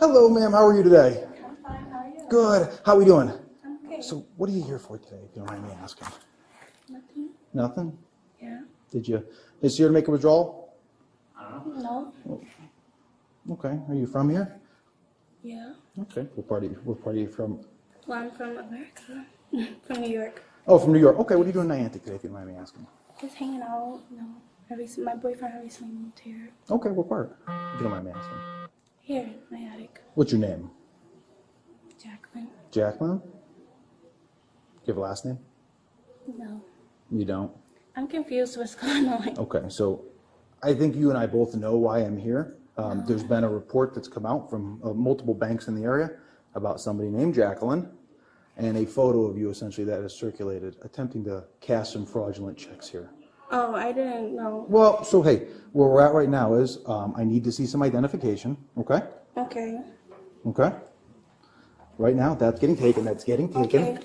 Hello, ma'am. How are you today? I'm fine. How are you? Good. How are we doing? I'm okay. So, what are you here for today, if you don't mind me asking? Nothing. Nothing? Yeah. Is you here to make a withdrawal? No. Okay. Are you from here? Yeah. Okay. What part are you from? Well, I'm from America. From New York. Oh, from New York. Okay. What are you doing in Niantic today, if you don't mind me asking? Just hanging out. My boyfriend recently moved here. Okay. What part? If you don't mind me asking. Here in my attic. What's your name? Jacqueline. Jacqueline? Do you have a last name? No. You don't? I'm confused what's going on. Okay. So, I think you and I both know why I'm here. There's been a report that's come out from multiple banks in the area about somebody named Jacqueline and a photo of you essentially that is circulated attempting to cash some fraudulent checks here. Oh, I didn't know. Well, so hey, where we're at right now is I need to see some identification, okay? Okay. Okay? Right now, that's getting taken. Okay.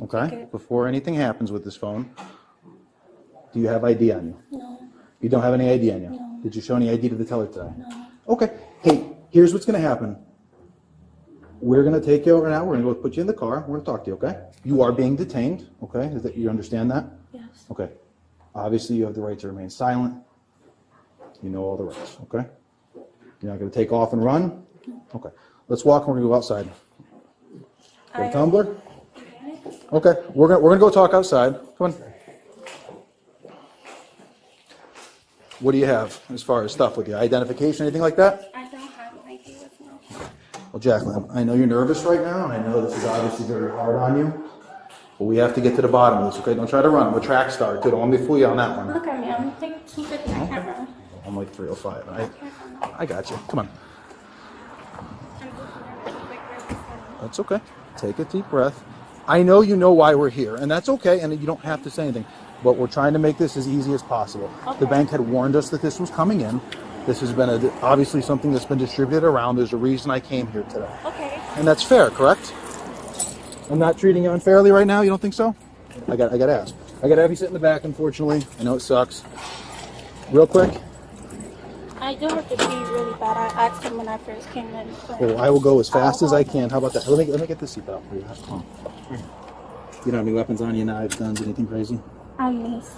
Okay? Before anything happens with this phone, do you have ID on you? No. You don't have any ID on you? No. Did you show any ID to the teller today? No. Okay. Hey, here's what's going to happen. We're going to take you over now. We're going to go put you in the car. We're going to talk to you, okay? You are being detained, okay? You understand that? Yes. Okay. Obviously, you have the right to remain silent. You know all the rights, okay? You're not going to take off and run? Okay. Let's walk and we're going to go outside. Got a tumbler? Okay. We're going to go talk outside. Come on. What do you have as far as stuff with you? Identification, anything like that? I don't have an ID with me. Well, Jacqueline, I know you're nervous right now, and I know this is obviously very hard on you, but we have to get to the bottom of this, okay? Don't try to run. I'm a track star, too. Don't want me to fool you on that one. Look at me. I'm like 250. I can't run. I'm like 305. I got you. Come on. That's okay. Take a deep breath. I know you know why we're here, and that's okay, and you don't have to say anything. But we're trying to make this as easy as possible. Okay. The bank had warned us that this was coming in. This has been obviously something that's been distributed around. There's a reason I came here today. Okay. And that's fair, correct? I'm not treating you unfairly right now? You don't think so? I got to ask. I got to have you sit in the back, unfortunately. I know it sucks. Real quick. I do have to pee really bad. I asked him when I first came in. Well, I will go as fast as I can. How about that? Let me get the seatbelt for you. Come on. You don't have any weapons on you, knives, guns, anything crazy? Mace.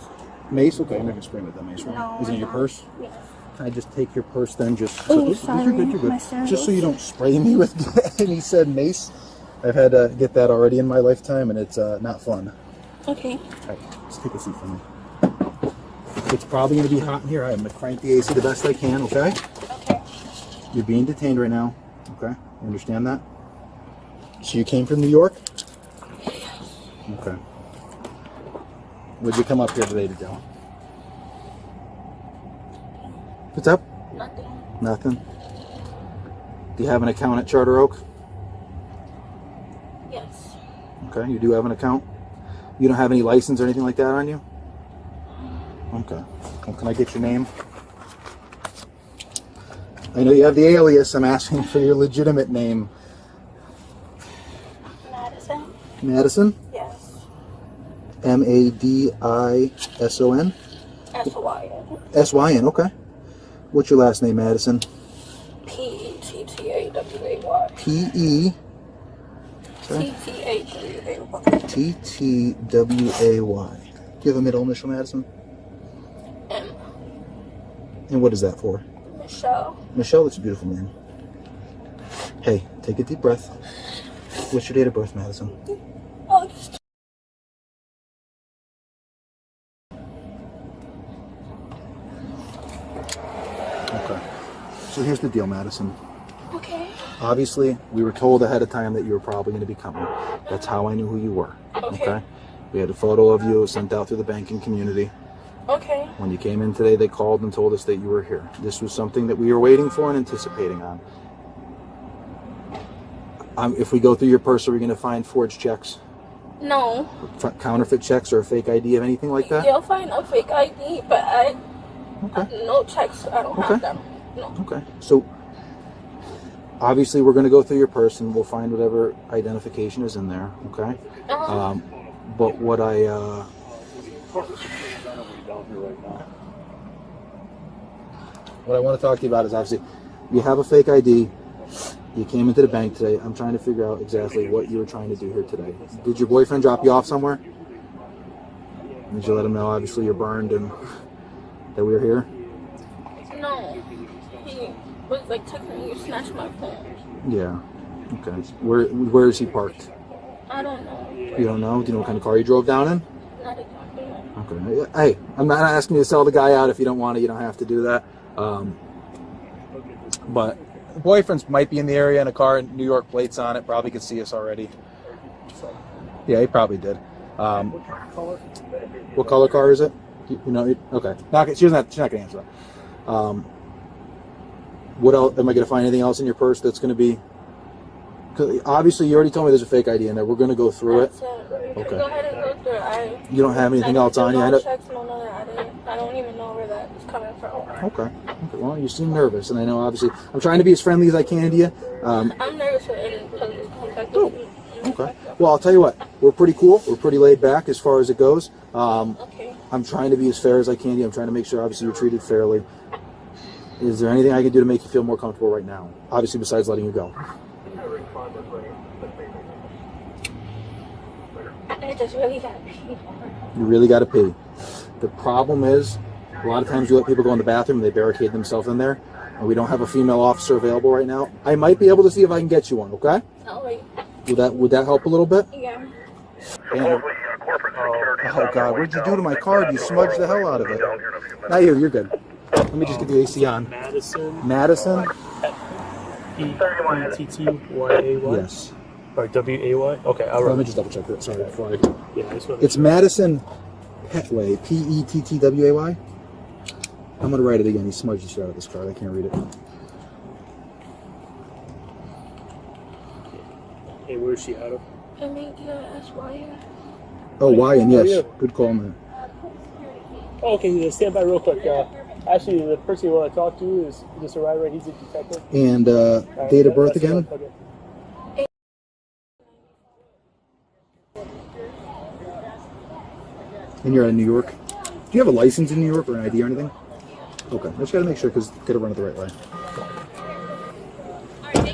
Mace? Okay, I'm not going to spray with that mace, right? No, Is it in your purse? Yes. Can I just take your purse then? Just Oh, you're sorry. good, you're good. My Just so you sandals. don't spray me with any said mace. I've had to get that already in my lifetime, and it's not fun. Okay. All right, just take a seat for me. It's probably going to be hot in here. I'm going to crank the AC the best I can, okay? Okay. You're being detained right now, okay? You understand that? So you came from New York? Okay. What'd you come up here today to do? What's up? Nothing. Nothing. Do you have an account at Charter Oak? Yes. Okay, you do have an account? You don't have any license or anything like that on you? Okay. Well, can I get your name? I know you have the alias. I'm asking for your legitimate name. Madison? Madison? Yes. Madison? S-Y-N. S-Y-N, okay. What's your last name, Madison? P-E-T-T-A-W-A-Y. P-E... T-T-A-W-A-Y. T-T-W-A-Y. Do you have a middle initial, Madison? M. And what is that for? Michelle. Michelle, that's a beautiful name. Hey, take a deep breath. What's your date of birth, Madison? August. Okay. So here's the deal, Madison. Okay. Obviously, we were told ahead of time that you were probably going to be coming. That's how I knew who you were. Okay. We had a photo of you sent out through the banking community. Okay. When you came in today, they called and told us that you were here. This was something that we were waiting for and anticipating on. If we go through your purse, are we going to find forged checks? No. Counterfeit checks or a fake ID of anything like that? You'll find a fake ID, but Okay. no checks. I don't have them. No. Okay. So, obviously, we're going to go through your purse and we'll find whatever identification is in there. Okay. But what I want to talk to you about is obviously you have a fake ID You came into the bank today. I'm trying to figure out exactly what you were trying to do here today. Did your boyfriend drop you off somewhere? Did you let him know, obviously, you're burned and that we were here? No. He was like texting you, snatched my phone. Yeah. Okay. Where is he parked? I don't know. You don't know? Do you know what kind of car you drove down in? Not exactly. Okay. Hey, I'm not asking you to sell the guy out. If you don't want to, you don't have to do that. But boyfriends might be in the area in a car, New York plates on it. Probably could see us already. Yeah, he probably did. What color car is it? You know? Okay. She's not going to answer that. What else? Am I going to find anything else in your purse that's going to be? 'Cause obviously, you already told me there's a fake ID in there. We're going to go through it. Okay. Go ahead and go through it. You don't have anything else on you? I don't even know where that is coming from. Okay. Well, you seem nervous, and I know obviously I'm trying to be as friendly as I can to you. I'm nervous with any police contact. Okay. Well, I'll tell you what. We're pretty cool. We're pretty laid back as far as it goes. Okay. I'm trying to be as fair as I can to you. I'm trying to make sure, obviously, you're treated fairly. Is there anything I can do to make you feel more comfortable right now? Obviously, besides letting you go. I just really gotta pee. You really got to pee. The problem is, a lot of times you let people go in the bathroom and they barricade themselves in there, and we don't have a female officer available right now. I might be able to see if I can get you one. Okay? Oh wait. Would that help a little bit? Yeah. And, oh God! What'd you do to my card? You smudged the hell out of it. Not you. You're good. Let me just get the AC on. Madison. Pettyy. Yes. Or WAY? Okay, I'll Let me just double check that. Sorry. Before I... Yeah, this one. It's Madison Pettway. Pettway. I'm gonna write it again. He smudged the shit out of this card. I can't read it. Hey, where is she out of? MADSYN. Oh, Wyan. Yes. yeah. Good call, man. Oh, okay, stand by real quick. Actually, the person you want to talk to is just arrived right. He's a detective. And date of birth again? Okay. And you're out of New York. Do you have a license in New York or an ID or anything? Okay. I just gotta make sure because gotta run it the right way.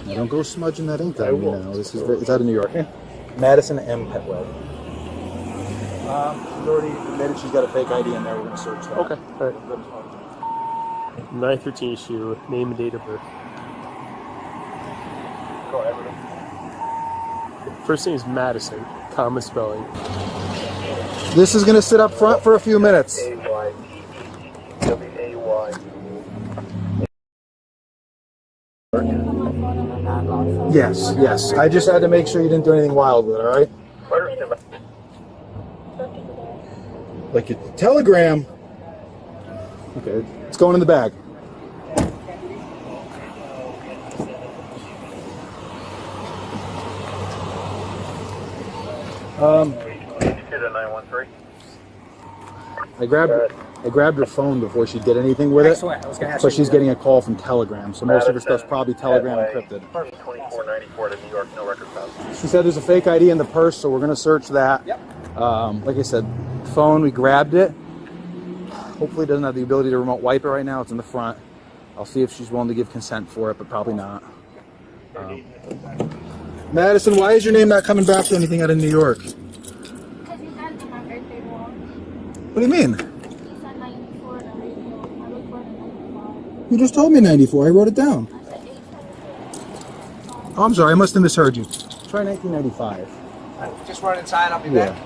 Now, don't go smudging that ink on me now. It's out of New York. Yeah. Madison M. Petway. She's already admitted she's got a fake ID in there. We're gonna search that. Okay. All right. 9/13 issue. Name and date of birth. Go ahead. First name is Madison. Common spelling. This is gonna sit up front for a few minutes. Yes. I just had to make sure you didn't do anything wild with it, all right? Like your telegram. Okay, it's going in the bag. I grabbed her phone before she did anything with it. Excellent. I was gonna ask So you she's that. getting a call from Telegram. So most of her stuff's probably Telegram encrypted. 2494 to New York, no record found. She said there's a fake ID in the purse, so we're gonna search that. Yep. Like I said, phone, we grabbed it. Hopefully it doesn't have the ability to remote wipe it right now. It's in the front. I'll see if she's willing to give consent for it, but probably not. Madison, why is your name not coming back to anything out of New York? Because you guys did my birthday wrong. What do you mean? You said 94 on the radio. I recorded 95. You just told me 94. I wrote it down. I said 8. Oh, I'm sorry. I must have misheard you. Try 1995. Just run inside. I'll be Yeah. back.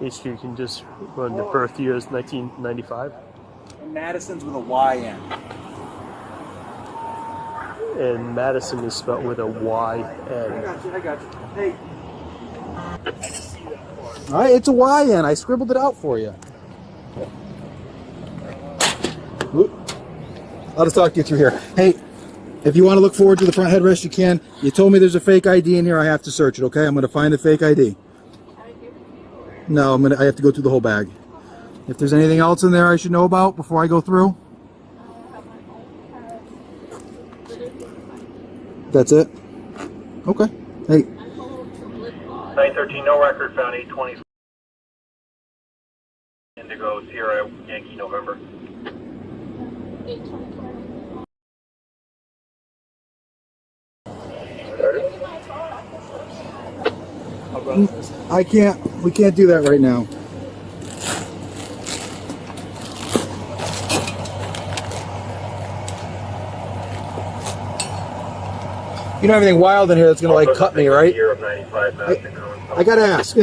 HQ, you can just run the birth year is 1995. Madison's with a Y-N. And Madison is spelled with a Y-N. I got you. Hey. All right, it's a YN. I scribbled it out for you. Oop. I'll just talk you through here. Hey, if you want to look forward to the front headrest, you can. You told me there's a fake ID in here. I have to search it, okay? I'm going to find the fake ID. No, I have to go through the whole bag. If there's anything else in there I should know about before I go through. That's it? Okay. Hey. 913, no record found. 820. Indigo Sierra Yankee November. 8:20. brothers. We can't do that right now. You don't have anything wild in here that's gonna like cut me, right? Year of 95 Madison Cohen. I gotta ask.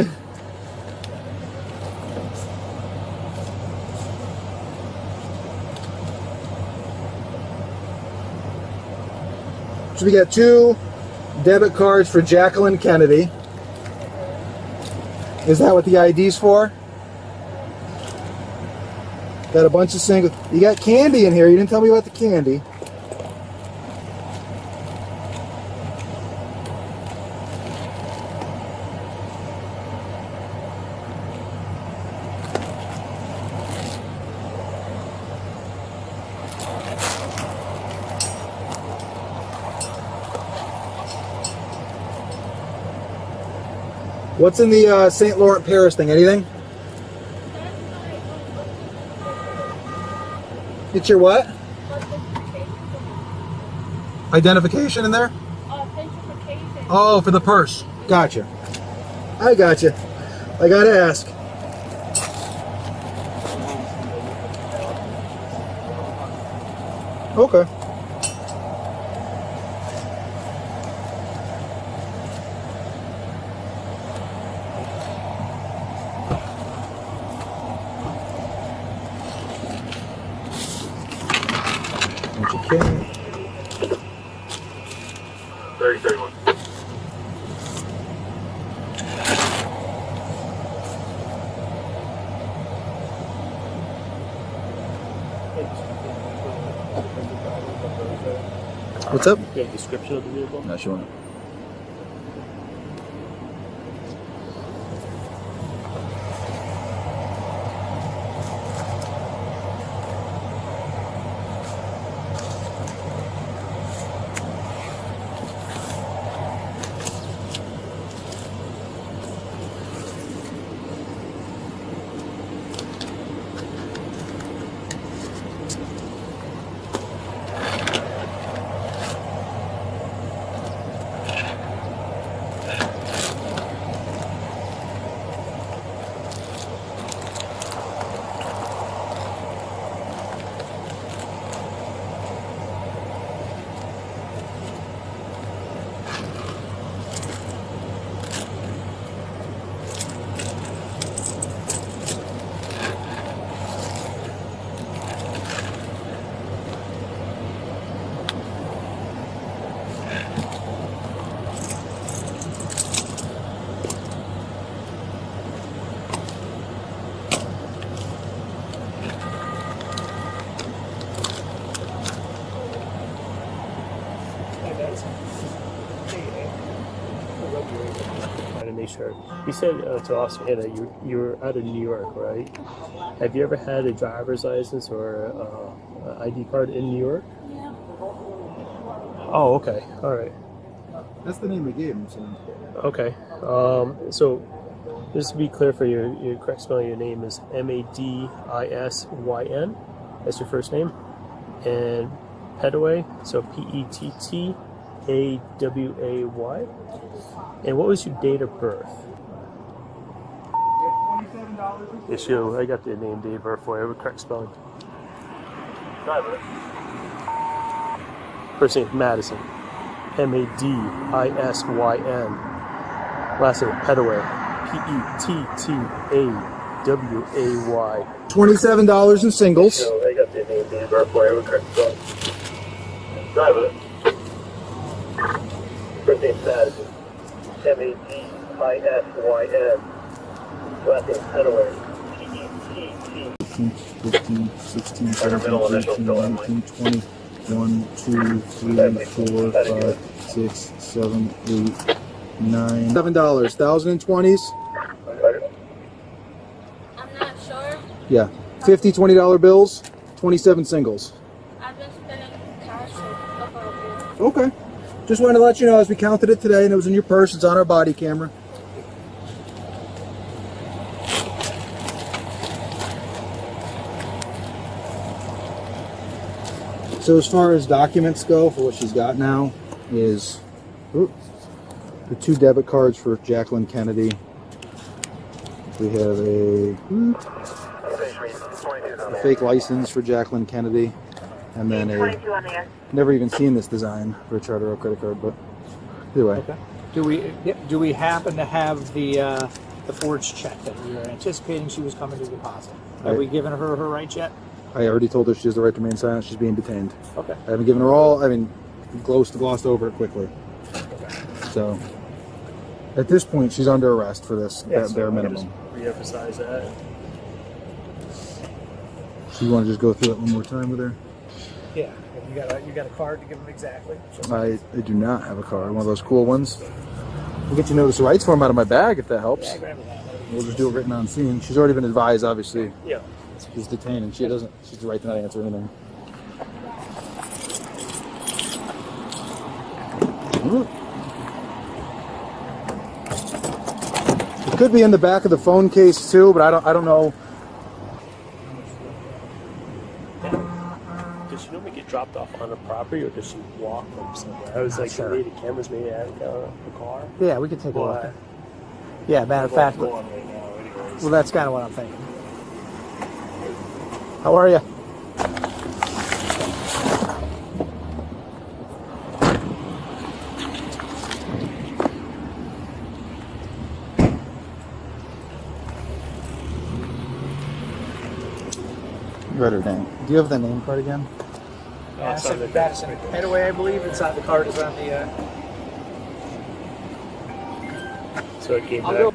So we got 2 debit cards for Jacqueline Kennedy. Is that what the ID's for? Got a bunch of singles. You got candy in here. You didn't tell me about the candy. What's in the St. Laurent Paris thing? Anything? It's your what? Identification in there? Oh, for the purse. Gotcha. I gotcha. I gotta ask. Okay. Okay. 3031. What's up? You have a description of the vehicle? Not sure. Trying to make sure. You said to us that you're out of New York, right? Have you ever had a driver's license or a ID card in New York? Yeah. Oh, okay. All right. That's the name they gave him. So. Okay. So just to be clear for your correct spelling, your name is Madisyn. That's your first name. And Pettaway, so Pettaway. And what was your date of birth? Yes, I got the name, date of birth for you. Correct spelling. Driver. First name Madisyn. Madisyn. Last name Pettaway. Pettaway. $27 in singles. I got the name, date of birth for you. Correct spelling. Driver. First name Madisyn. Madisyn. Last name Pettaway. 15, 16, 17, Middle initial 18, fill in, 19, 20, 1, 2, 3, 4, 5, 6, 7, 8, 9. $7. 1020s? I'm not sure. Yeah. $50, $20 bills, 27 singles. I've been spending cash about it. Okay. Just wanted to let you know as we counted it today and it was in your purse, it's on our body camera. So as far as documents go, for what she's got now is the 2 debit cards for Jacqueline Kennedy. We have a fake license for Jacqueline Kennedy, and then a, never even seen this design for a Charter Oak credit card, but either way. Okay. Do we happen to have the forged check that we were anticipating she was coming to deposit? Have we given her her rights yet? I already told her she has the right to remain silent. She's being detained. Okay. I haven't given her all. I mean, glossed over it quickly. Okay. So at this point, she's under arrest for this Yeah, so bare I can minimum. just re-emphasize that. So you want to just go through it one more time with her? Yeah. You got a card to give them exactly? I do not have a card. One of those cool ones. We'll get you notice of rights form out of my bag if that helps. Yeah, grab that. We'll just do it written on scene. She's already been advised, obviously. Yeah. She's detained, and she's the right to not answer anything. It could be in the back of the phone case too, but I don't know. Does she normally get dropped off on the property, or does she walk from somewhere? I was like, sure. maybe the cameras maybe at the car. Yeah, we can take a look. But Yeah, matter of fact, go on right now, anyways. well, that's kind of what I'm thinking. How are you? Read her name. Do you have the name card again? Madison Headaway, I believe. Inside the card is on the. So it came back.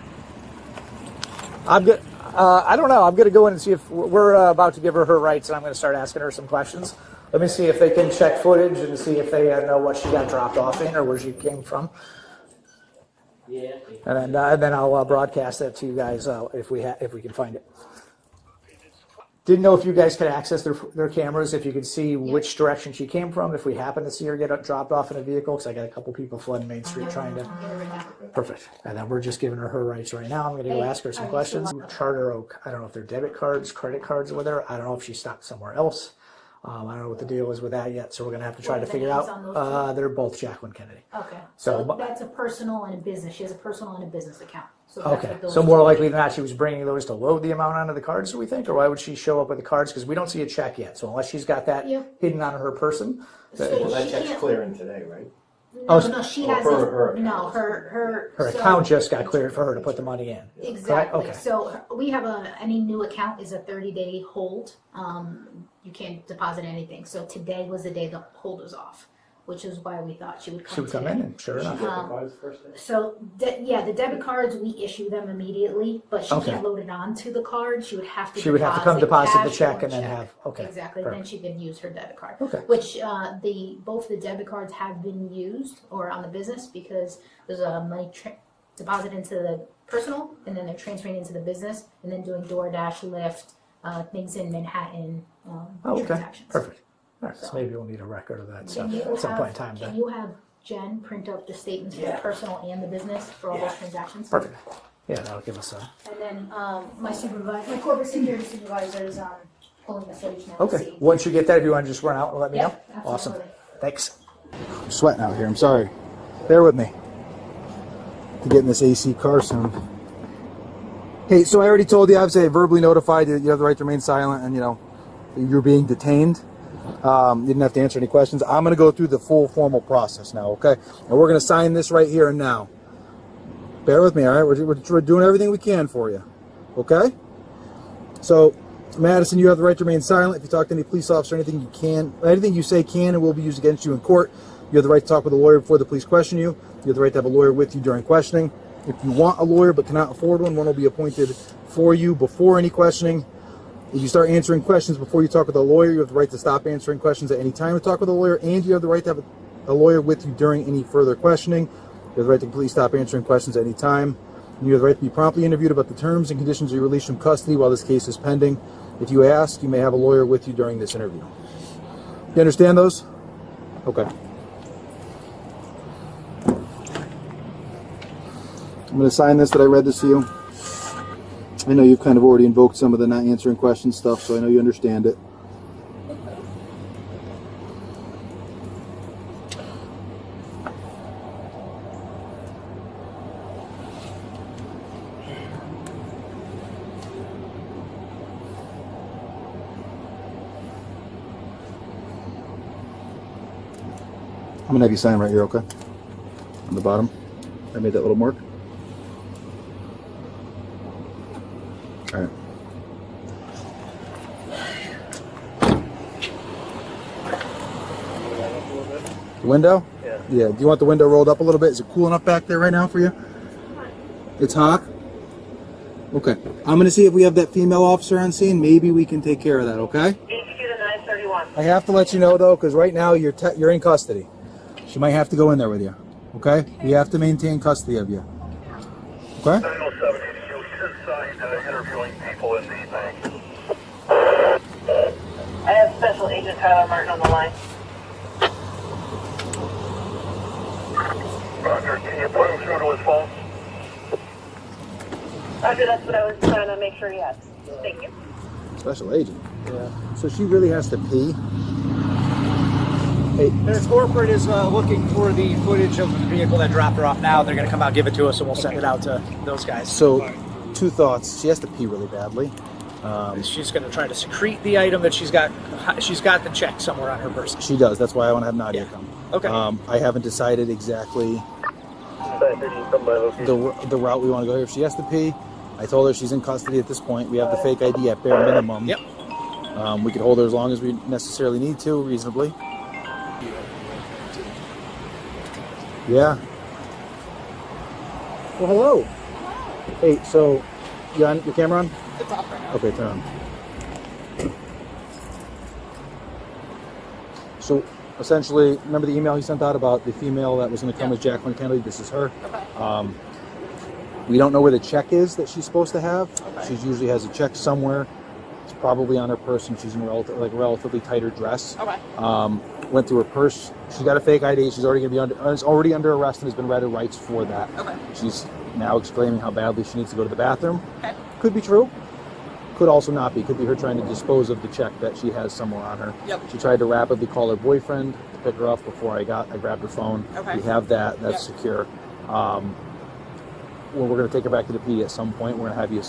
I'm good. I don't know. I'm going to go in and see if we're about to give her her rights, and I'm going to start asking her some questions. Let me see if they can check footage and see if they know what she got dropped off in or where she came from. Yeah. And then I'll broadcast that to you guys if we can find it. Didn't know if you guys could access their cameras, if you could see which direction she came from, if we happen to see her get dropped off in a vehicle, because I got a couple people flooding Main Street trying to. Perfect. And then we're just giving her her rights right now. I'm going to go ask her some questions. Charter Oak, I don't know if they're debit cards, credit cards with her. I don't know if she stopped somewhere else. I don't know what the deal is with that yet, so we're going to have to try to figure out. They're both Jacqueline Kennedy. Okay, So- so that's a personal and a business. She has a personal and a business account. So that's Okay, what those so two more are. likely than not, she was bringing those to load the amount onto the cards, do we think? Or why would she show up with the cards? Because we don't see a check yet. So unless she's got that Yeah. hidden on her person. So That she check's can't- clearing today, right? No, Oh, no, she or has her no, her Her so- account just got cleared for her to put the money in. Exactly. Okay. So we have any new account is a 30-day hold. You can't deposit anything. So today was the day the hold was off, which is why we thought she would come. She would come today. in, and sure enough. So the debit cards we issue them immediately, but she Okay. can't load it onto the card. She would have to. She would have to come deposit the cash check or and then have. Okay. Exactly. Perfect. Then she could use her debit card. Okay. Which both the debit cards have been used or on the business because there's a money deposit into the personal and then they're transferring into the business and then doing DoorDash, Lyft, things in Manhattan. Oh, okay. Transactions. Perfect. All right. So maybe we'll need a record of that stuff Can you at some point in time. Can Then. you have Jen print up the statements for the personal and the business for all those transactions? Perfect. Yeah, that'll give us a. And then my corporate security supervisor is pulling the footage now. to Okay. see. Once you get that, if you want to just run out and let me Yep, know. Awesome. absolutely. Thanks. I'm sweating out here. I'm sorry. Bear with me. To get in this AC car soon. Hey, so I already told you, obviously I verbally notified you, you have the right to remain silent and, you're being detained. You didn't have to answer any questions. I'm going to go through the full formal process now, okay? And we're going to sign this right here and now. Bear with me, all right? We're doing everything we can for you, okay? So, Madison, you have the right to remain silent. If you talk to any police officer, anything you say can and will be used against you in court. You have the right to talk with a lawyer before the police question you. You have the right to have a lawyer with you during questioning. If you want a lawyer but cannot afford one will be appointed for you before any questioning. If you start answering questions before you talk with a lawyer, you have the right to stop answering questions at any time to talk with a lawyer, and you have the right to have a lawyer with you during any further questioning. You have the right to completely stop answering questions at any time. And you have the right to be promptly interviewed about the terms and conditions of your release from custody while this case is pending. If you ask, you may have a lawyer with you during this interview. You understand those? Okay. I'm going to sign this that I read this to you. I know you've kind of already invoked some of the not answering questions stuff, so I know you understand it. I'm gonna have you sign right here, okay? On the bottom. I made that little mark. All right. The window? Yeah. Yeah. Do you want the window rolled up a little bit? Is it cool enough back there right now for you? It's hot? Okay. I'm going to see if we have that female officer on scene. Maybe we can take care of that, okay? HQ to 931. I have to let you know, though, because right now you're in custody. She might have to go in there with you, okay? We have to maintain custody of you. Okay? 907 HQ, he's inside interviewing people in the bank. I have Special Agent Tyler Martin on the line. Roger, can you put him through to his phone? Roger, that's what I was trying to make sure he has. Thank you. Special agent. Yeah. So she really has to pee. Hey, There's corporate is looking for the footage of the vehicle that dropped her off now. They're going to come out, give it to us, and we'll send it out to those guys. so 2 thoughts. She has to pee really badly. She's going to try to secrete the item that she's got. She's got the check somewhere on her person. She does. That's why I want to have Nadia come. Okay. I haven't decided exactly 913, come by location. the route we want to go here. If she has to pee, I told her she's in custody at this point. We have the fake ID at bare minimum. Yep. We can hold her as long as we necessarily need to, reasonably. Yeah. Well, hello. Hey, so you on your camera on? It's off right now. Okay, turn on. So essentially, remember the email he sent out about the female that was going to come with Jacqueline Kennedy? This is her. Okay. We don't know where the check is that she's supposed to have. Okay. She usually has a check somewhere. It's probably on her person. She's in relatively tighter dress. Okay. Went through her purse. She's got a fake ID. She's already going to be is already under arrest and has been read her rights for that. Okay. She's now exclaiming how badly she needs to go to the bathroom. Okay. Could be true. Could also not be. Could be her trying to dispose of the check that she has somewhere on her. Yep. She tried to rapidly call her boyfriend to pick her up before I grabbed her phone. Okay. We have that. That's Yep. secure. Well, we're going to take her back to the PD at some point. We're going to have you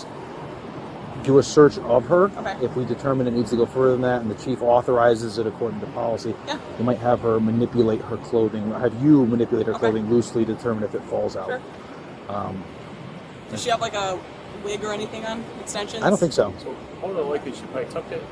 do a search of her. Okay. If we determine it needs to go further than that and the chief authorizes it according to policy, Yeah. we might have her manipulate her clothing, have you manipulate her Okay. clothing loosely to determine if it falls out. Sure. Does she have like a wig or anything on? Extensions? I don't think so. So more than likely she probably tucked it.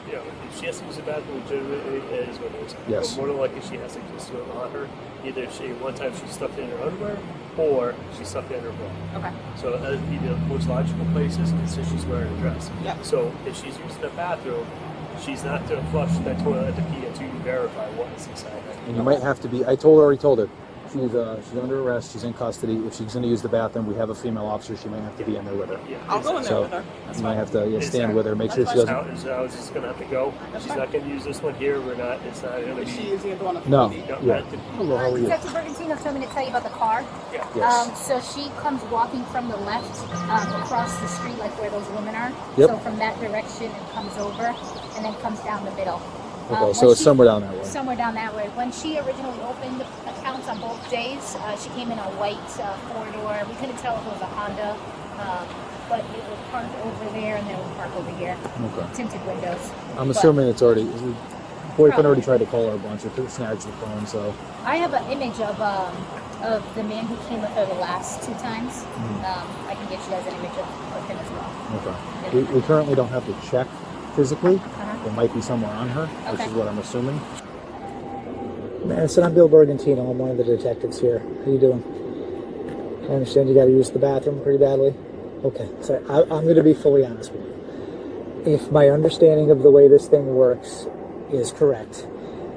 You know, if she has to use the bathroom legitimately, it is what it is. Yes. But more than likely she has to conceal it on her. Either one time she stuffed it in her underwear or she stuffed it in her bra. Okay. So that would be the most logical places since she's wearing a dress. Yeah. So if she's using the bathroom, she's not to flush that toilet at the pee until you verify what's inside it. And you might have to be. I already told her. She's under arrest. She's in custody. If she's going to use the bathroom, we have a female officer. She might have to be in there with her. Yeah, I'll go in there So with her. That's you might fine. have to stand with her. Make sure That's she fine. doesn't. How is this going to have to go? She's not going to use this one here. We're not. It's not going to Is she be. using it the one on the No. TV? No, Yeah. not to- Hello, how are you? Detective Bergantino told me to tell you about the car. Yeah. Yes. So she comes walking from the left across the street, like where those women are. Yep. So from that direction, it comes over and then comes down the middle. Okay, when so it's she- somewhere down that way. Somewhere down that way. When she originally opened accounts on both days, she came in a white four-door. We couldn't tell if it was a Honda, but it was parked over there and then it was parked over here. Okay. Tinted windows. I'm But assuming it's already. Boyfriend already tried to call her a bunch. Or snatched the phone. So I have an image of the man who came with her the last 2 times. Mm-hmm. I can get you guys an image of him as well. okay. We currently don't have the check physically. Uh-huh. It might be somewhere on her, which Okay. is what I'm assuming. Madison, I'm Bill Bergantino. I'm one of the detectives here. How you doing? I understand you got to use the bathroom pretty badly. Okay, so I'm going to be fully honest with you. If my understanding of the way this thing works is correct,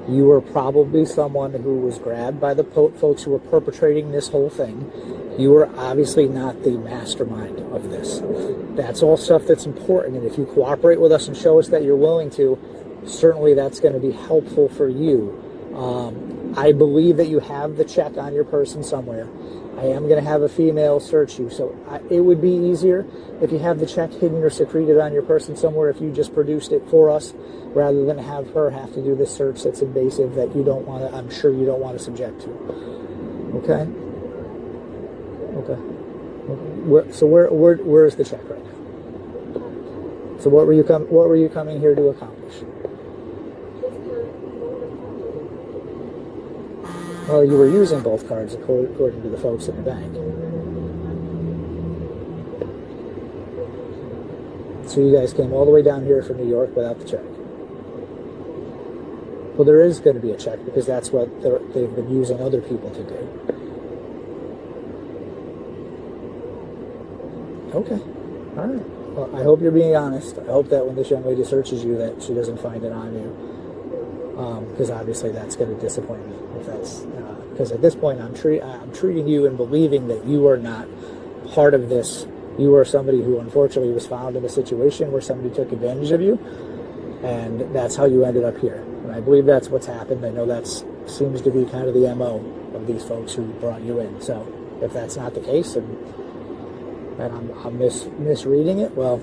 you were probably someone who was grabbed by the folks who were perpetrating this whole thing. You were obviously not the mastermind of this. That's all stuff that's important, and if you cooperate with us and show us that you're willing to, certainly that's going to be helpful for you. I believe that you have the check on your person somewhere. I am going to have a female search you, so it would be easier if you have the check hidden or secreted on your person somewhere if you just produced it for us, rather than have her have to do this search that's invasive that you don't want to, I'm sure you don't want to subject to. Okay? Okay. Where is the check right now? So what were you coming here to accomplish? Well, you were using both cards according to the folks at the bank. So you guys came all the way down here from New York without the check. Well, there is going to be a check because that's what they've been using other people to do. Okay. All right. Well, I hope you're being honest. I hope that when this young lady searches you that she doesn't find it on you. Because obviously that's going to disappoint me. If that's because at this point I'm treating you and believing that you are not part of this. You are somebody who unfortunately was found in a situation where somebody took advantage of you, and that's how you ended up here. And I believe that's what's happened. I know that seems to be kind of the MO of these folks who brought you in. So if that's not the case, and I'm misreading it, well,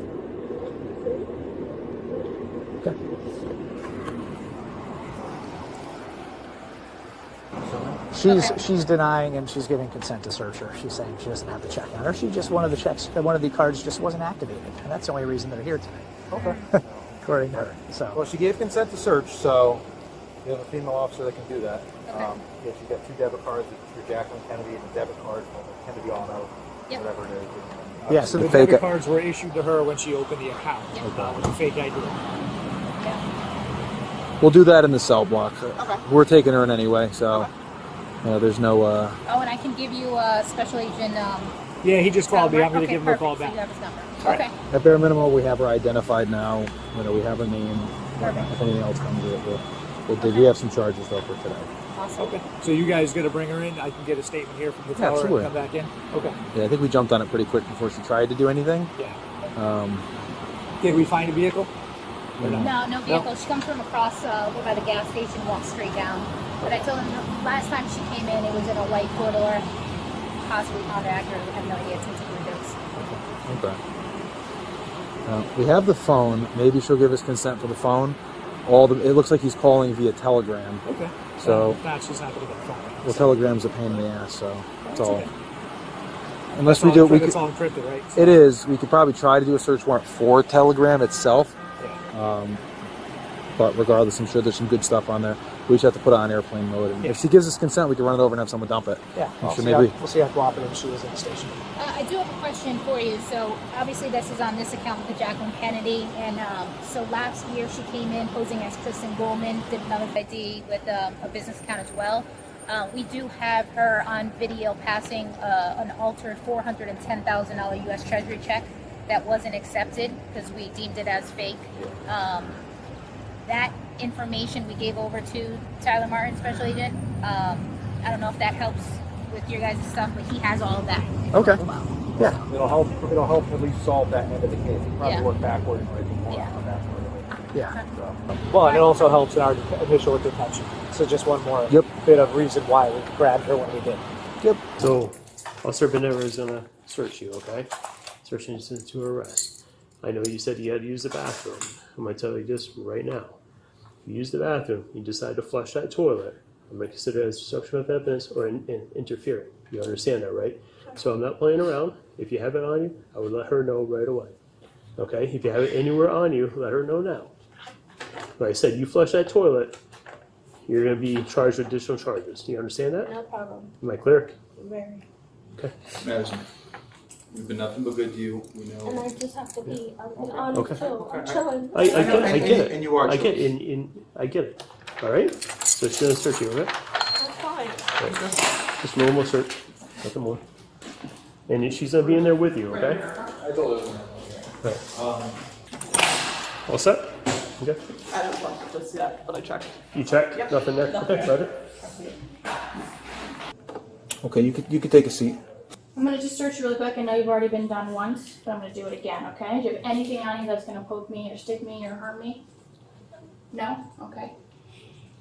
okay. She's denying and she's giving consent to search her. She's saying she doesn't have the check on her. She just one of the cards just wasn't activated, and that's the only reason they're here today. Okay. According to her. So Well, she gave consent to search, so you have a female officer that can do that. Yeah, she's got 2 debit cards for Jacqueline Kennedy and a debit card for Kennedy Auto, Yep. whatever it is. yeah, so the debit cards were issued to her when she opened the account with a fake ID. We'll do that in the cell block. We're taking her in anyway, so there's no. Oh, and I can give you a special agent. Yeah, he just called me. I'm going to okay, give him a perfect. call So you back. have his number. All Okay. At bare minimum, we have her identified now. We have her name. Perfect. If anything else comes with it, we'll dig. We have some charges though for today. Awesome. Okay. So you guys going to bring her in? I can get a statement here from the teller absolutely. and come back in? Okay. Yeah, I think we jumped on it pretty quick before she tried to do anything. Yeah. Um, Did we find a vehicle? Or no? No vehicle. She comes from across over by the gas station, walks straight down. But I told him last time she came in, it was in a white four-door, possibly Honda Acura. We have no idea. Tinted windows. okay. We have the phone. Maybe she'll give us consent for the phone. It looks like he's calling via Telegram. Okay. So if not, she's not going to get the phone. well, Telegram's a pain in the ass. So that's all. okay. Unless we do, It's all encrypted, right? So, It is. We could probably try to do a search warrant for Telegram itself. yeah. But regardless, I'm sure there's some good stuff on there. We just have to put it on airplane mode. And if she gives us consent, we can run it over and have someone dump it. Yeah. I'm sure We'll see how cooperative she is in the station. I do have a question for you. So obviously this is on this account with the Jacqueline Kennedy, and so last year she came in posing as Kristen Goldman, did another ID with a business account as well. We do have her on video passing an altered $410,000 U.S. Treasury check that wasn't accepted because we deemed it as fake. That information we gave over to Tyler Martin, special agent. I don't know if that helps with your guys' stuff, but he has all of that. Okay. Yeah. It'll help at least solve that end of the case. We'll probably Yeah. work backward and more Yeah. on that. Yeah. Well, and it also helps in our initial detention. So just one more bit of reason why we grabbed her when we did. So, Officer Beneva is going to search you, okay? Searching you to arrest. I know you said you had to use the bathroom. I'm going to tell you this right now. You use the bathroom, you decide to flush that toilet, I'm going to consider it as destruction of evidence or interfering. You understand that, right? So I'm not playing around. If you have it on you, I would let her know right away. Okay? If you have it anywhere on you, let her know now. Like I said, you flush that toilet, you're going to be charged with additional charges. Do you understand that? No problem. Am I clear? Very. Okay. Madison, we've been nothing but good to you. We know. And I just have to be on Okay. chill. I'm chilling. I get it. And you are I get it. I get it. All right. So she's gonna search you, okay? That's fine. Just normal search, nothing more. And she's gonna be in there with you, okay? I told her. Right. All set? Okay. I don't flush it just yet, but I checked. You checked? Yep. Nothing there. Nothing. Okay, better. Okay, you could take a seat. I'm gonna just search really quick. I know you've already been done once, but I'm gonna do it again, okay? Do you have anything on you that's gonna poke me or stick me or hurt me? No? Okay.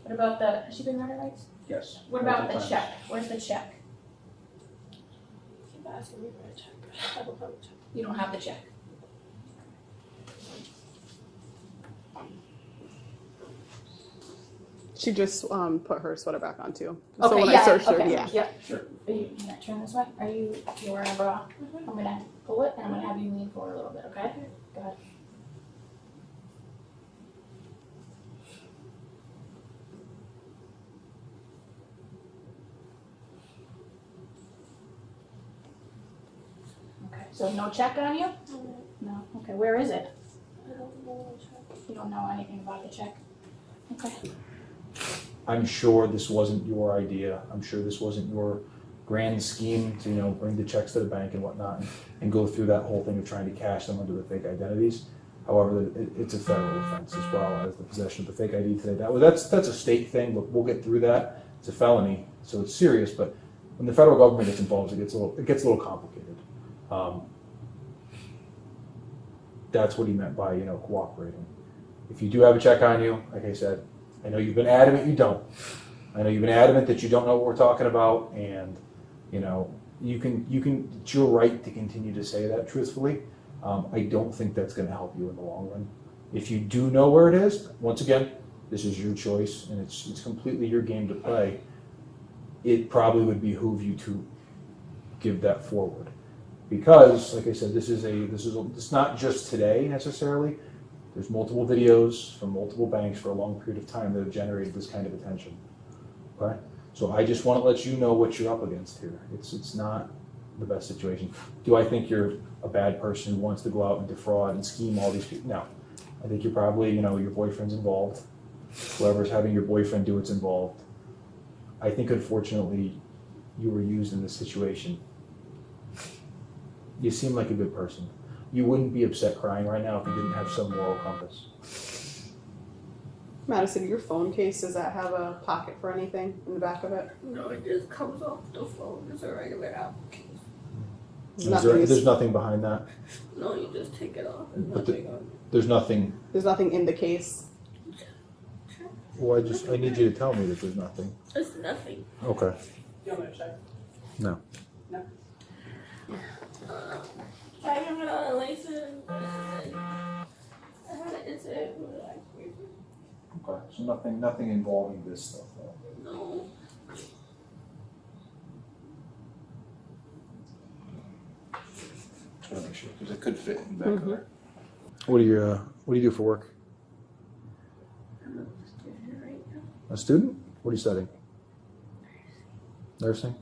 What about has she been read her rights? Yes. What about the check? Where's the check? Keep asking me for a check. I don't have a check. You don't have the check. She just put her sweater back on too. Okay, So when yeah, I searched okay, her, yeah. Yeah. Sure. Are you can I turn this way? Are you wearing a bra? I'm gonna pull it and I'm gonna have you lean forward a little bit, okay? Go ahead. So no check on you? No. Okay, where is it? You don't know anything about the check? Okay. I'm sure this wasn't your idea. I'm sure this wasn't your grand scheme to, bring the checks to the bank and whatnot and go through that whole thing of trying to cash them under the fake identities. However, it's a federal offense as well as the possession of the fake ID today. That's a state thing, but we'll get through that. It's a felony, so it's serious. But when the federal government gets involved, it gets a little complicated. That's what he meant by cooperating. If you do have a check on you, like I said, I know you've been adamant you don't. I know you've been adamant that you don't know what we're talking about, and you can. It's your right to continue to say that truthfully. I don't think that's going to help you in the long run. If you do know where it is, once again, this is your choice, and it's completely your game to play. It probably would behoove you to give that forward, because, like I said, it's not just today necessarily. There's multiple videos from multiple banks for a long period of time that have generated this kind of attention. Okay, so I just want to let you know what you're up against here. It's not the best situation. Do I think you're a bad person who wants to go out and defraud and scheme all these people? No. I think you're probably, your boyfriend's involved. Whoever's having your boyfriend do it's involved. I think, unfortunately, you were used in this situation. You seem like a good person. You wouldn't be upset crying right now if you didn't have some moral compass. Madison, your phone case, does that have a pocket for anything in the back of it? No, it just comes off the phone. It's a regular Apple case. There's nothing behind that. No, you just take it off. There's nothing. There's nothing in the case. Well, I need you to tell me that there's nothing. It's nothing. Okay. You want me to check? No. No. I haven't been on a license. I had an incident with Okay. So nothing involving this stuff though. No. Just want to make sure because it could fit in the back there. What do you do for work? I'm a student right now. A student? What are you studying? Nursing.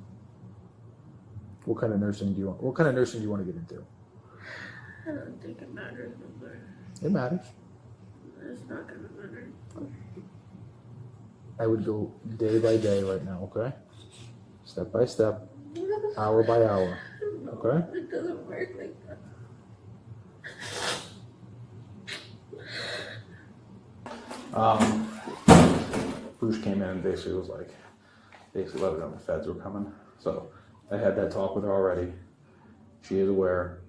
What kind of nursing do you want? What kind of nursing do you want to get into? I don't think it matters, but It matters. it's not gonna matter. I would go day by day right now, okay? Step by step, hour by hour, okay? It doesn't work like that. Bruce came in and basically was like, let her know the feds were coming. So I had that talk with her already. She is aware.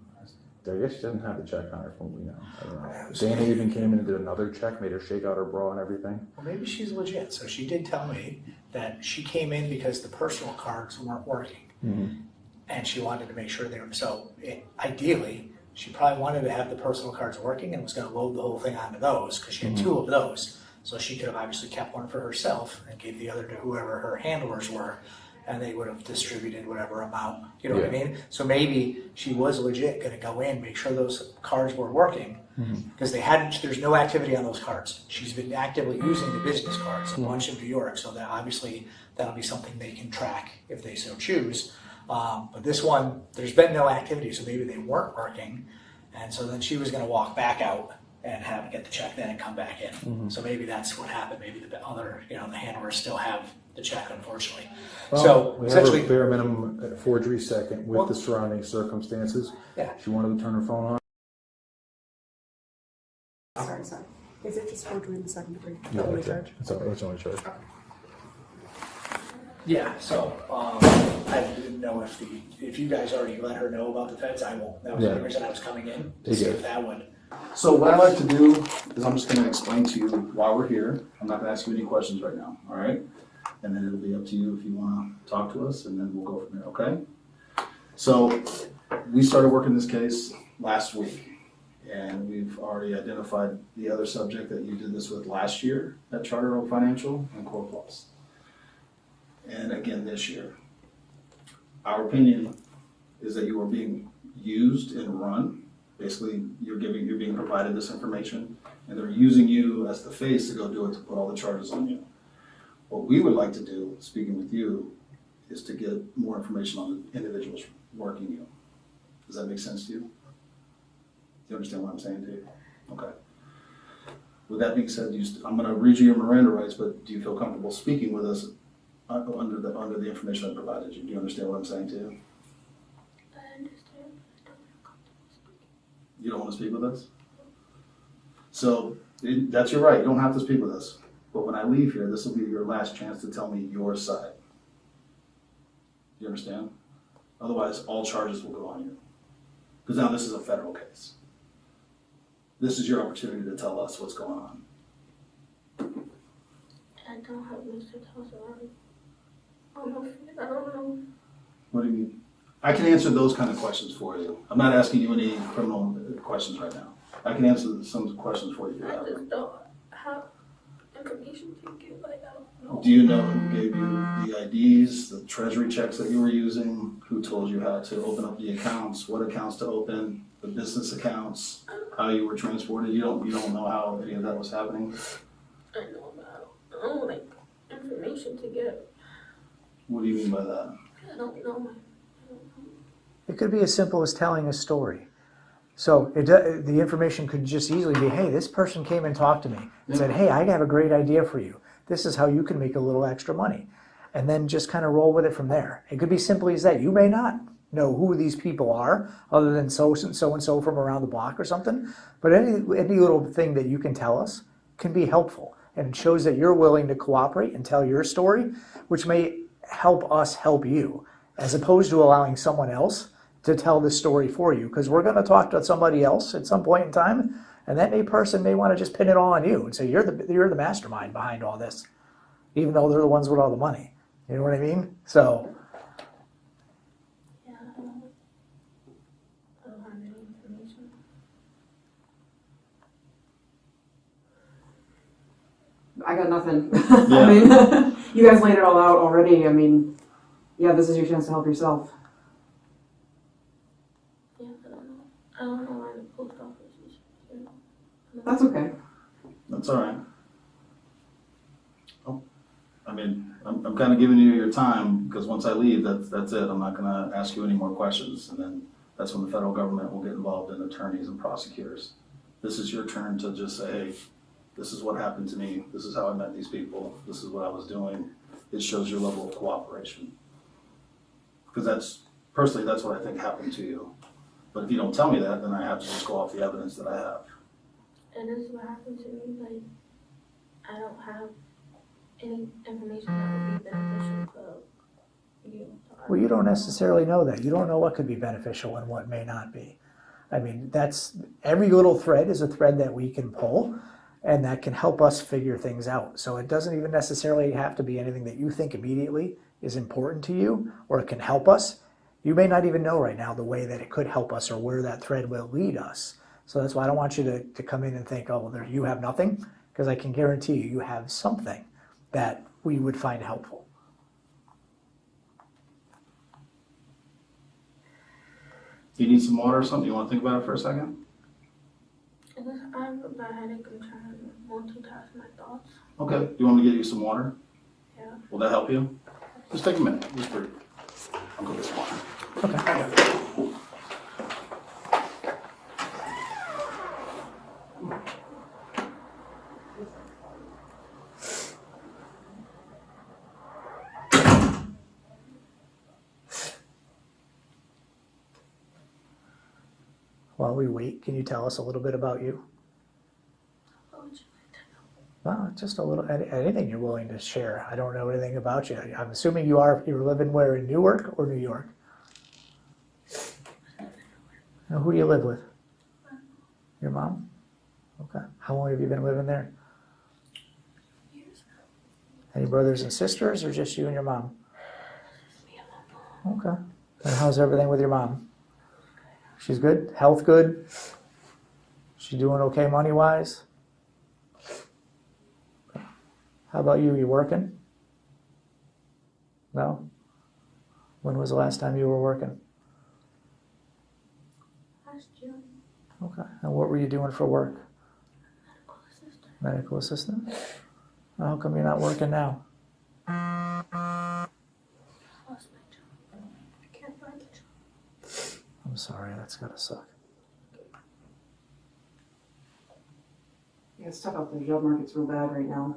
I guess she doesn't have the check on her phone, we know. I don't know. Dana even came in and did another check, made her shake out her bra and everything. Well, maybe she's legit. So she did tell me that she came in because the personal cards weren't working. Mm-hmm. And she wanted to make sure they were, ideally, she probably wanted to have the personal cards working and was gonna load the whole thing onto those, because she had two of those. So she could have obviously kept one for herself and gave the other to whoever her handlers were, and they would have distributed whatever amount, you know what I mean? So maybe she was legit gonna go in, make sure those cards were working, because there's no activity on those cards. She's been actively using the business cards, a bunch in New York, so that obviously that'll be something they can track if they so choose. But this one, there's been no activity, so maybe they weren't working, and so then she was gonna walk back out and get the check then and come back in. So maybe that's what happened. Maybe the other, the handlers still have the check, unfortunately. Well, so we essentially, have a bare minimum forgery second with the surrounding circumstances. Yeah. She wanted to turn her phone on. Sorry. Is it just forgery in the second degree? No, Only that's it. charge? That's the only charge. yeah. So I didn't know if you guys already let her know about the feds. I won't. That was the only reason I was coming in to see if that would. So what I'd like to do is I'm just gonna explain to you why we're here. I'm not gonna ask you any questions right now, all right? And then it'll be up to you if you wanna talk to us, and then we'll go from there, okay? So we started working this case last week, and we've already identified the other subject that you did this with last year at Charter Oak Financial and Core Plus. And again this year. Our opinion is that you are being used and run. Basically, you're being provided this information, and they're using you as the face to go do it, to put all the charges on you. What we would like to do, speaking with you, is to get more information on the individuals working you. Does that make sense to you? Do you understand what I'm saying to you? Okay. With that being said, I'm going to read you your Miranda rights, but do you feel comfortable speaking with us under the information I provided you? Do you understand what I'm saying to you? I understand, but I don't feel comfortable speaking. You don't want to speak with us? So that's your right. You don't have to speak with us. But when I leave here, this will be your last chance to tell me your side. You understand? Otherwise, all charges will go on you. Because now this is a federal case. This is your opportunity to tell us what's going on. I don't have Mr. Toss around. I don't know. What do you mean? I can answer those kind of questions for you. I'm not asking you any criminal questions right now. I can answer some questions for you. I just don't have information to give. Like, I don't know. Do you know who gave you the IDs, the treasury checks that you were using? Who told you how to open up the accounts, what accounts to open, the business accounts, how you were transported? You don't know how any of that was happening? I know about. I don't like information to give. What do you mean by that? I don't know. It could be as simple as telling a story. So the information could just easily be, hey, this person came and talked to me and said, hey, I have a great idea for you. This is how you can make a little extra money. And then just kind of roll with it from there. It could be simply as that. You may not know who these people are other than so and so from around the block or something. But any little thing that you can tell us can be helpful. And it shows that you're willing to cooperate and tell your story, which may help us help you, as opposed to allowing someone else to tell the story for you. Because we're going to talk to somebody else at some point in time, and that person may want to just pin it all on you and say, you're the mastermind behind all this, even though they're the ones with all the money. You know what I mean? So Yeah, I don't have any information. I got nothing. Yeah. I mean, you guys laid it all out already. I mean, yeah, this is your chance to help yourself. Yeah, I don't know. I don't know why the post office is. You know. That's okay. That's all right. Oh, I mean, I'm kind of giving you your time because once I leave, that's it. I'm not going to ask you any more questions, and then that's when the federal government will get involved in attorneys and prosecutors. This is your turn to just say, hey, this is what happened to me. This is how I met these people. This is what I was doing. It shows your level of cooperation. Because that's what I think happened to you. But if you don't tell me that, then I have to just go off the evidence that I have. And this is what happened to me. Like, I don't have any information that would be beneficial to you. well, you don't necessarily know that. You don't know what could be beneficial and what may not be. I mean, every little thread is a thread that we can pull, and that can help us figure things out. So it doesn't even necessarily have to be anything that you think immediately is important to you or it can help us. You may not even know right now the way that it could help us or where that thread will lead us. So that's why I don't want you to come in and think, oh, well, you have nothing, because I can guarantee you have something that we would find helpful. Do you need some water or something? You want to think about it for a second? I have a bad headache. I'm trying to multitask my thoughts. Okay. Do you want me to get you some water? Yeah. Will that help you? Just take a minute. Just breathe. I'll go get some water. Okay. While we wait, can you tell us a little bit about you? What would you like to know? Well, just a little, anything you're willing to share. I don't know anything about you. I'm assuming you're living where, in Newark or New York? Now, who do you live with? Your mom? Okay. How long have you been living there? Years. Any brothers and sisters, or just you and your mom? Me and my mom. Okay. And how's everything with your mom? She's good? Health good? She doing okay money-wise? How about you? You working? No? When was the last time you were working? Last June. Okay. And what were you doing for work? Medical assistant. Medical assistant? Well, how come you're not working now? I lost my job. I can't find a job. I'm I'm sorry, that's gotta suck. Yeah, it's tough out there. The job market's real bad right now.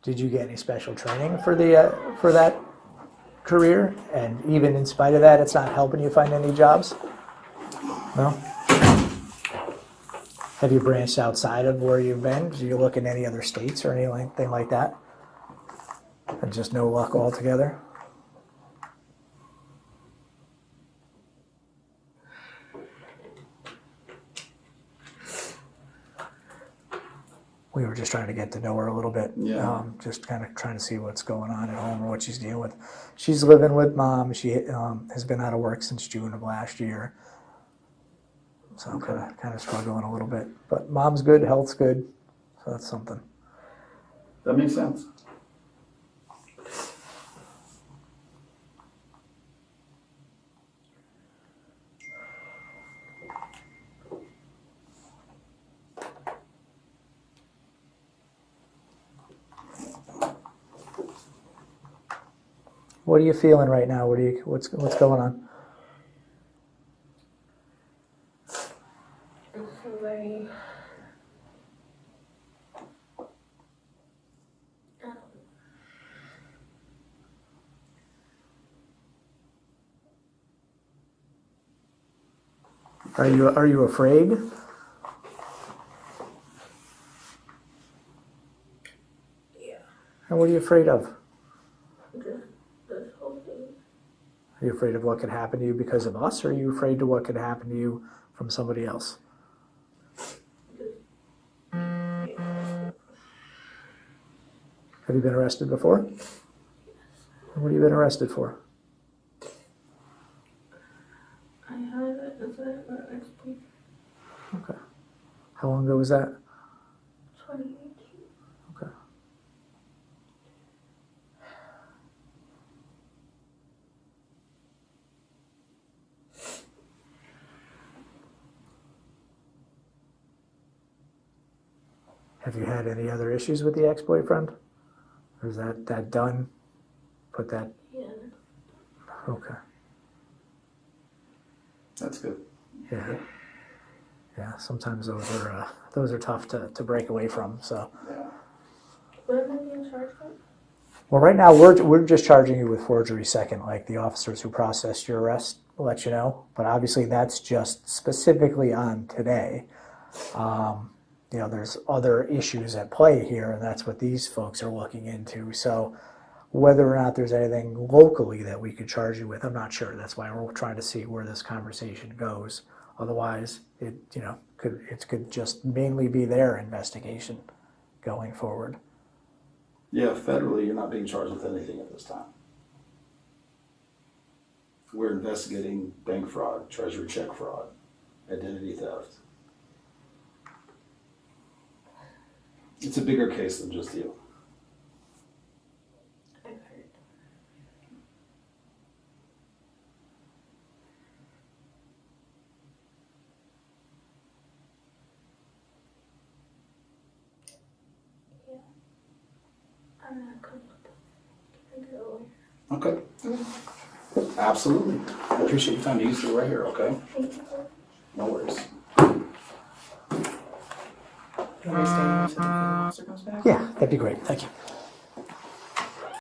Did you get any special training for the for that career? And even in spite of that, it's not helping you find any jobs? No? Have you branched outside of where you've been? Do you look in any other states or anything like that? And just no luck altogether? We were just trying to get to know her a little bit. Yeah. Just kind of trying to see what's going on at home or what she's dealing with. She's living with mom. She has been out of work since June of last year. So I'm kind of struggling a little bit. But mom's good, health's good. So that's something. That makes sense. What are you feeling right now? What's going on? I feel very. Are you afraid? Yeah. And what are you afraid of? This whole thing. Are you afraid of what could happen to you because of us, or are you afraid of what could happen to you from somebody else? Have you been arrested before? What have you been arrested for? I had an incident where I explained Okay. How long ago was that? 2018. Okay. Have you had any other issues with the ex-boyfriend? Or is that done? Put that... Yeah. Okay. That's good. Yeah. Yeah, sometimes those are tough to break away from, so... Yeah. What am I being charged with? Well, right now, we're just charging you with forgery second, like the officers who processed your arrest will let you know. But obviously, that's just specifically on today. There's other issues at play here, and that's what these folks are looking into. So whether or not there's anything locally that we could charge you with, I'm not sure. That's why we're trying to see where this conversation goes. Otherwise, it could just mainly be their investigation going forward. Yeah, federally, you're not being charged with anything at this time. We're investigating bank fraud, treasury check fraud, identity theft. It's a bigger case than just you. I've heard. Yeah. I'm not comfortable. Can I get a lawyer? Okay. Absolutely. I appreciate your time. You stay right here, okay? Thank you. No worries. You want me to stay here until the officer comes back? Yeah, that'd be great. Thank you.